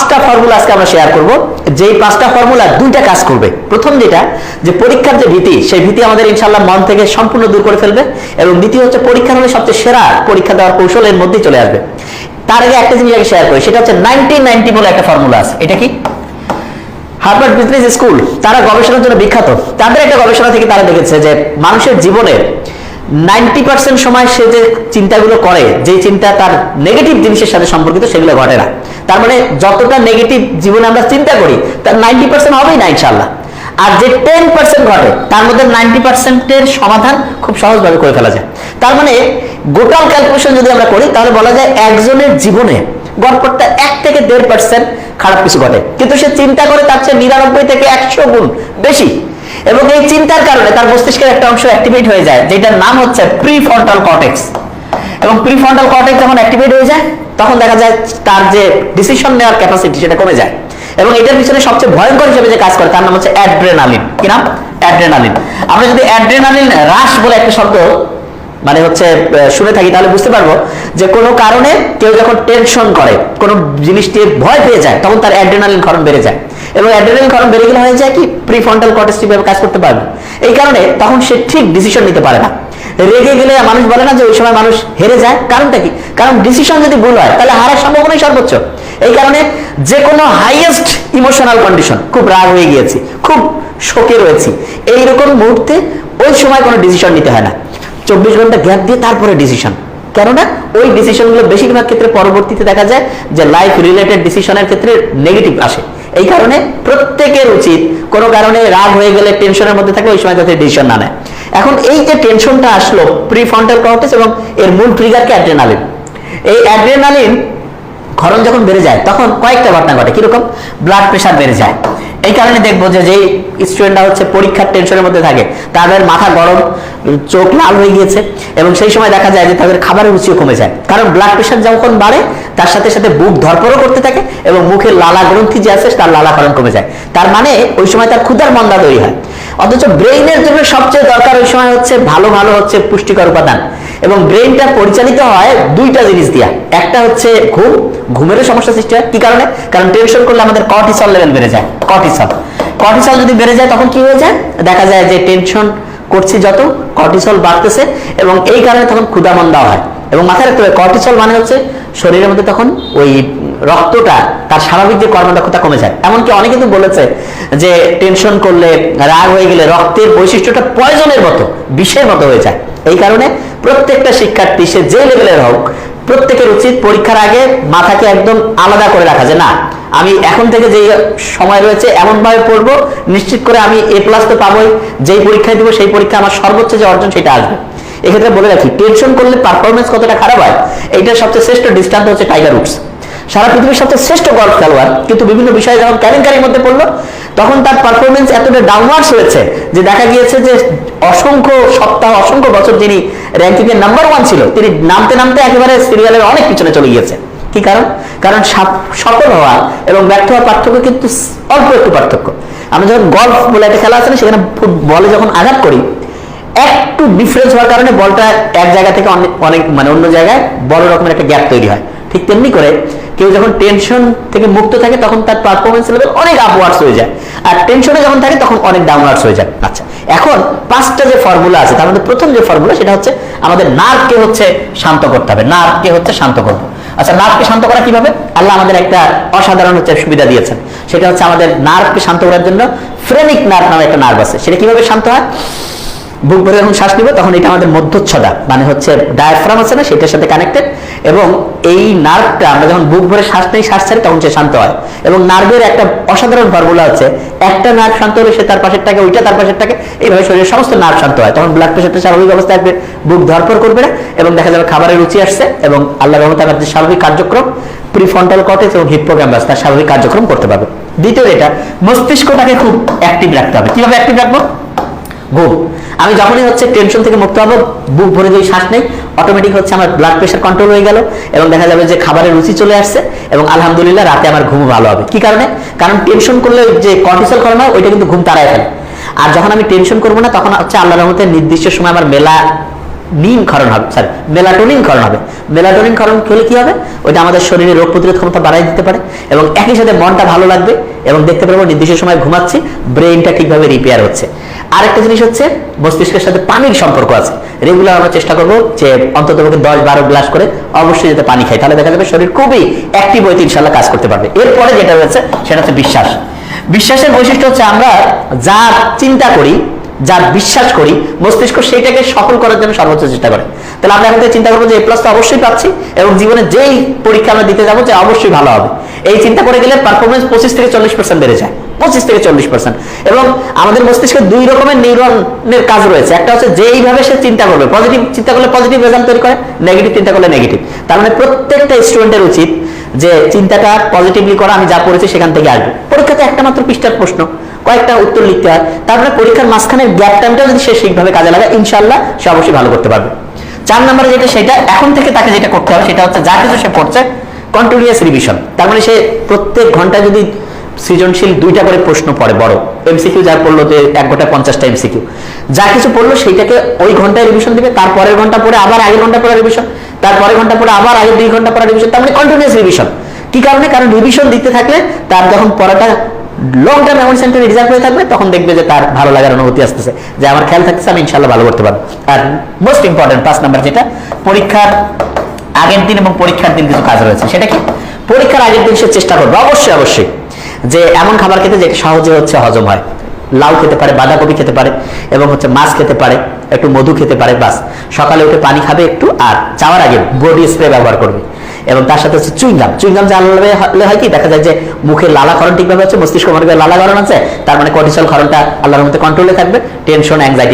পাঁচটা ফর্মুলা আজকে আমরা শেয়ার করব, যেই পাঁচটা ফর্মুলা দুইটা কাজ করবে। প্রথম যেটা, যে পরীক্ষার যে ভীতি, সেই ভীতি আমাদের ইনশাআল্লাহ মন থেকে সম্পূর্ণ দূর করে ফেলবে, এবং দ্বিতীয় হচ্ছে পরীক্ষার হলে সবচেয়ে সেরা পরীক্ষা দেওয়ার কৌশলের মধ্যেই চলে আসবে। তার আগে একটা জিনিস আগে শেয়ার করি, সেটা হচ্ছে 1990 বলে একটা ফর্মুলা আছে। এটা কি? হার্ভার্ড বিজনেস স্কুল, তারা গবেষণার জন্য বিখ্যাত। তাদের একটা গবেষণা থেকে তারা দেখেছে যে মানুষের জীবনে 90% সময় সে যে চিন্তাগুলো করে, যে চিন্তা তার নেগেটিভ জিনিসের সাথে সম্পর্কিত, সেগুলো ঘটে না। তার মানে যতটা নেগেটিভ জীবনে আমরা চিন্তা করি, তার 90% হবেই না ইনশাআল্লাহ। আর যে 10% ঘটে, তার মধ্যে 90%-এর সমাধান খুব সহজভাবে করে ফেলা যায়। তার মানে গোটাল ক্যালকুলেশন যদি আমরা করি, তাহলে বলা যায় একজনের জীবনে গড়পড়তা 1 থেকে 1.5% খারাপ কিছু ঘটে, কিন্তু সে চিন্তা করে তার চেয়ে 99 থেকে 100 গুণ বেশি। এবং এই চিন্তার কারণে তার মস্তিষ্কের একটা অংশ অ্যাক্টিভেট হয়ে যায়, যেটার নাম হচ্ছে প্রিফ্রন্টাল কর্টেক্স। এবং প্রিফ্রন্টাল কর্টেক্স যখন অ্যাক্টিভেট হয়ে যায়, তখন দেখা যায় তার যে ডিসিশন নেওয়ার ক্যাপাসিটি সেটা কমে যায়। এবং এটার পিছনে সবচেয়ে ভয়ঙ্কর হিসেবে যে কাজ করে, তার নাম হচ্ছে অ্যাড্রেনালিন। কি নাম? অ্যাড্রেনালিন। আমরা যদি অ্যাড্রেনালিন হ্রাস বলে একটা শব্দ মানে হচ্ছে শুনে থাকি, তাহলে বুঝতে পারবো যে কোনো কারণে কেউ যখন টেনশন করে, কোনো জিনিসটি ভয় পেয়ে যায়, তখন তার অ্যাড্রেনালিন ক্ষরণ বেড়ে যায়। এবং অ্যাড্রেনালিন ক্ষরণ বেড়ে গেলে হয়ে যায় কি, প্রিফ্রন্টাল কর্টেক্স ঠিকভাবে কাজ করতে পারবে। এই কারণে তখন সে ঠিক ডিসিশন নিতে পারে না। রেগে গেলে মানুষ বলে না যে ওই সময় মানুষ হেরে যায়, কারণটা কি? কারণ ডিসিশন যদি ভুল হয়, তাহলে হারার সম্ভাবনাই সর্বোচ্চ। এই কারণে যে কোনো হাইয়েস্ট ইমোশনাল কন্ডিশন, খুব রাগ হয়ে গিয়েছি, খুব শোকে রয়েছি, এইরকম মুহূর্তে ওই সময় কোনো ডিসিশন নিতে হয় না। 24 ঘন্টা গ্যাপ দিয়ে তারপরে ডিসিশন। কেননা ওই ডিসিশনগুলো বেশিরভাগ ক্ষেত্রে পরবর্তীতে দেখা যায় যে লাইফ রিলেটেড ডিসিশনের ক্ষেত্রে নেগেটিভ আসে। এই কারণে প্রত্যেকের উচিত কোনো কারণে রাগ হয়ে গেলে, টেনশনের মধ্যে থাকলে, ওই সময় যাতে ডিসিশন না নেয়। এখন এই যে টেনশনটা আসলো, প্রিফ্রন্টাল কর্টেক্স এবং এর মূল ট্রিগারকে অ্যাড্রেনালিন। এই অ্যাড্রেনালিন ক্ষরণ যখন বেড়ে যায়, তখন কয়েকটা ঘটনা ঘটে। কিরকম? ব্লাড প্রেশার বেড়ে যায়। এই কারণে দেখবো যে যেই স্টুডেন্টরা হচ্ছে পরীক্ষার টেনশনের মধ্যে থাকে, তাদের মাথা গরম, চোখ লাল হয়ে গিয়েছে, এবং সেই সময় দেখা যায় যে তাদের খাবারের রুচিও কমে যায়। কারণ ব্লাড প্রেশার যখন বাড়ে, তার সাথে সাথে বুক ধরপড়ও করতে থাকে, এবং মুখের লালা গ্রন্থি যে আছে, তার লালা ক্ষরণ কমে যায়। তার মানে ওই সময় তার ক্ষুধার মন্দা তৈরি হয়। অথচ ব্রেইনের জন্য সবচেয়ে দরকার ওই সময় হচ্ছে ভালো ভালো হচ্ছে পুষ্টিকর উপাদান। এবং ব্রেইনটা পরিচালিত হয় দুইটা জিনিস দিয়া। একটা হচ্ছে ঘুম, ঘুমেরও সমস্যা সৃষ্টি হয়। কি কারণে? কারণ টেনশন করলে আমাদের কর্টিসল লেভেল বেড়ে যায়। কর্টিসল যদি বেড়ে যায়, তখন কি হয়ে যায়? দেখা যায় যে টেনশন করছি যত, কর্টিসল বাড়তেছে, এবং এই কারণে তখন ক্ষুধা মন্দা হয়। এবং মাথায় রাখতে হবে, কর্টিসল মানে হচ্ছে শরীরের মধ্যে তখন ওই রক্তটা তার স্বাভাবিক যে কর্মদক্ষতা কমে যায়। এমনকি অনেকে কিন্তু বলেছে যে টেনশন করলে, রাগ হয়ে গেলে রক্তের বৈশিষ্ট্যটা পয়জনের মতো, বিষের মতো হয়ে যায়। এই কারণে প্রত্যেকটা শিক্ষার্থী, সে যে লেভেলের হোক, প্রত্যেকের উচিত পরীক্ষার আগে মাথাকে একদম আলাদা করে রাখা, যে না, আমি এখন থেকে যে সময় রয়েছে এমন ভাবে পড়বো, নিশ্চিত করে আমি A+ তো পাবোই, যেই পরীক্ষায় দিব সেই পরীক্ষা আমার সর্বোচ্চ যে অর্জন সেটা আসবে। এক্ষেত্রে বলে রাখি, টেনশন করলে পারফরমেন্স কতটা খারাপ হয়, এইটার সবচেয়ে শ্রেষ্ঠ দৃষ্টান্ত হচ্ছে টাইগার উডস। সারা পৃথিবীর সবচেয়ে শ্রেষ্ঠ গলফ খেলোয়াড়, কিন্তু বিভিন্ন বিষয়ে যখন কেলেঙ্কারির মধ্যে পড়লো, তখন তার পারফরমেন্স এতটা ডাউনওয়ার্ডস হয়েছে যে দেখা গিয়েছে যে অসংখ্য সপ্তাহ, অসংখ্য বছর যিনি র্যাঙ্কিং এর নাম্বার 1 ছিল, তিনি নামতে নামতে একেবারে সিরিয়ালের অনেক পিছনে চলে গিয়েছে। কি কারণ? কারণ সফল হওয়া এবং ব্যর্থ হওয়ার পার্থক্য কিন্তু অল্প একটু পার্থক্য। আমরা যখন গলফ বলে একটা খেলা আছে না, সেখানে বলে যখন আঘাত করি, একটু ডিফারেন্স হওয়ার কারণে বলটা এক জায়গা থেকে অনেক মানে অন্য জায়গায় বড় রকমের একটা গ্যাপ তৈরি হয়। ঠিক তেমনি করে কেউ যখন টেনশন থেকে মুক্ত থাকে, তখন তার পারফরমেন্স লেভেল অনেক আপওয়ার্ডস হয়ে যায়, আর টেনশনে যখন থাকে তখন অনেক ডাউনওয়ার্ডস হয়ে যায়। আচ্ছা, এখন 5টা যে ফর্মুলা আছে, তার মধ্যে প্রথম যে ফর্মুলা, সেটা হচ্ছে আমাদের নার্ভকে হচ্ছে শান্ত করতে হবে। নার্ভকে হচ্ছে শান্ত করবো। আচ্ছা, নার্ভকে শান্ত করা কিভাবে? আল্লাহ আমাদের একটা অসাধারণ হচ্ছে সুবিধা দিয়েছেন। সেটা হচ্ছে আমাদের নার্ভকে শান্ত করার জন্য ফ্রেনিক নার্ভ নামে একটা নার্ভ আছে। সেটা কিভাবে শান্ত হয়? বুক ভরে যখন শ্বাস নিব, তখন এটা আমাদের মধ্যচ্ছদা মানে হচ্ছে ডায়াফ্রাম আছে না, সেটার সাথে কানেক্টেড। এবং এই নার্ভটা আমরা যখন বুক ভরে শ্বাস নেই, শ্বাস ছাড়ি, তখন সে শান্ত হয়। এবং নার্ভের একটা অসাধারণ ফর্মুলা হচ্ছে, একটা নার্ভ শান্ত হলে সে তার পাশেরটাকে, ওইটা তার পাশেরটাকে, এইভাবে শরীরের সমস্ত নার্ভ শান্ত হয়। তখন ব্লাড প্রেশারটা স্বাভাবিক অবস্থায় আসবে, বুক ধরপড় করবে না, এবং দেখা যাবে খাবারের রুচি আসছে, এবং আল্লাহর রহমতে আমাদের স্বাভাবিক কার্যক্রম, প্রিফ্রন্টাল কর্টেক্স এবং হিপ্পোক্যাম্পাস তার স্বাভাবিক কার্যক্রম করতে পারবে। দ্বিতীয়, এটা মস্তিষ্কটাকে খুব অ্যাক্টিভ রাখতে হবে। কিভাবে অ্যাক্টিভ রাখবো? ঘুম। আমি যখনই হচ্ছে টেনশন থেকে মুক্ত হবো, বুক ভরে যদি শ্বাস নেই, অটোমেটিক হচ্ছে আমার ব্লাড প্রেশার কন্ট্রোল হয়ে গেল, এবং দেখা যাবে যে খাবারের রুচি চলে আসছে, এবং আলহামদুলিল্লাহ রাতে আমার ঘুম ভালো হবে। কি কারণে? কারণ টেনশন করলে যে কর্টিসল ক্ষরণ হয়, ওইটা কিন্তু ঘুম তাড়ায় ফেলে। আর যখন আমি টেনশন করবো না, তখন হচ্ছে আল্লাহর রহমতে নির্দিষ্ট সময় আমার নিম ক্ষরণ হবে, সরি মেলাটোনিন ক্ষরণ হবে। মেলাটোনিন ক্ষরণ হলে কি হবে, ওইটা আমাদের শরীরে রোগ প্রতিরোধ ক্ষমতা বাড়াই দিতে পারে এবং একই সাথে মনটা ভালো লাগবে এবং দেখতে পারবো নির্দিষ্ট সময় ঘুমাচ্ছি, ব্রেইনটা ঠিকভাবে রিপেয়ার হচ্ছে। আরেকটা জিনিস হচ্ছে মস্তিষ্কের সাথে পানির সম্পর্ক আছে। রেগুলার আমরা চেষ্টা করবো যে অন্তত 10-12 গ্লাস করে অবশ্যই যাতে পানি খাই, তাহলে দেখা যাবে শরীর খুবই অ্যাক্টিভ হইতে ইনশাল্লাহ কাজ করতে পারবে। এরপরে যেটা রয়েছে সেটা হচ্ছে বিশ্বাস। বিশ্বাসের বৈশিষ্ট্য হচ্ছে আমরা যা চিন্তা করি, যা বিশ্বাস করি, মস্তিষ্ক সেইটাকে সফল করার জন্য সর্বোচ্চ চেষ্টা করে। তাহলে আমরা এখন থেকে চিন্তা করবো যে এ প্লাস তো অবশ্যই পাচ্ছি এবং জীবনে যেই পরীক্ষা আমরা দিতে যাবো যে অবশ্যই ভালো হবে, এই চিন্তা করে গেলে পারফরমেন্স 25-40% বেড়ে যায়, 25-40%। এবং আমাদের মস্তিষ্কে 2 রকমের নিউরনের কাজ রয়েছে। একটা হচ্ছে যেইভাবে সে চিন্তা করবে, পজিটিভ চিন্তা করলে পজিটিভ রেজাল্ট তৈরি করে, নেগেটিভ চিন্তা করলে নেগেটিভ। তার মানে প্রত্যেকটা স্টুডেন্টের উচিত যে চিন্তাটা পজিটিভলি করা, আমি যা পড়েছি সেখান থেকে আসবে। পরীক্ষাতে একটা মাত্র পৃষ্ঠার প্রশ্ন, কয়েকটা উত্তর লিখতে হয়, তারপরে পরীক্ষার মাঝখানের গ্যাপ টাইমটা যদি সে ঠিকভাবে কাজে লাগায় ইনশাআল্লাহ সে অবশ্যই ভালো করতে পারবে। 4 নম্বরে যেটা, সেটা এখন থেকে তাকে যেটা করতে হবে সেটা হচ্ছে যা কিছু সে পড়ছে কন্টিনিউয়াস রিভিশন। তার মানে সে প্রত্যেক ঘন্টায় যদি সৃজনশীল 2টা করে প্রশ্ন পড়ে, বড় এমসিকিউ যা পড়লো যে 1 ঘন্টায় 50টা এমসিকিউ, যা কিছু পড়লো সেইটাকে ওই ঘন্টায় রিভিশন দিবে, তারপরের ঘন্টা পরে আবার আগের ঘন্টা পরে রিভিশন, তারপরের ঘন্টা পরে আবার আগের 2 ঘন্টা পরে রিভিশন। তার মানে কন্টিনিউয়াস রিভিশন। কি কারণে? কারণ রিভিশন দিতে থাকলে তার যখন পড়াটা লং টার্ম মেমোরি সেন্টারে রিজার্ভ হয়ে থাকবে তখন দেখবে যে তার ভালো লাগার অনুভূতি আসতেছে, যে আমার খেয়াল থাকতেছে আমি ইনশাআল্লাহ ভালো করতে পারবো। আর মোস্ট ইম্পর্টেন্ট 5 নাম্বার যেটা, পরীক্ষার আগের দিন এবং পরীক্ষার দিন কিছু কাজ রয়েছে। সেটা কি? পরীক্ষার আগের দিন সে চেষ্টা করবে অবশ্যই যে এমন খাবার খেতে যেটা সহজে হচ্ছে হজম হয়। লাউ খেতে পারে, বাঁধাকপি খেতে পারে এবং হচ্ছে মাছ খেতে পারে, একটু মধু খেতে পারে, বাস। সকালে উঠে পানি খাবে একটু, আর যাওয়ার আগে বডি স্প্রে ব্যবহার করবে এবং তার সাথে হচ্ছে চুইংগাম জ্বালালে হয় কি, দেখা যায় যে মুখের লালাক্ষরণ ঠিকভাবে হচ্ছে, মস্তিষ্ক লালাক্ষরণ আছে, তার মানে কর্টিসল ক্ষরণটা আল্লাহর মধ্যে কন্ট্রোলে থাকবে, টেনশন অ্যাংজাইটি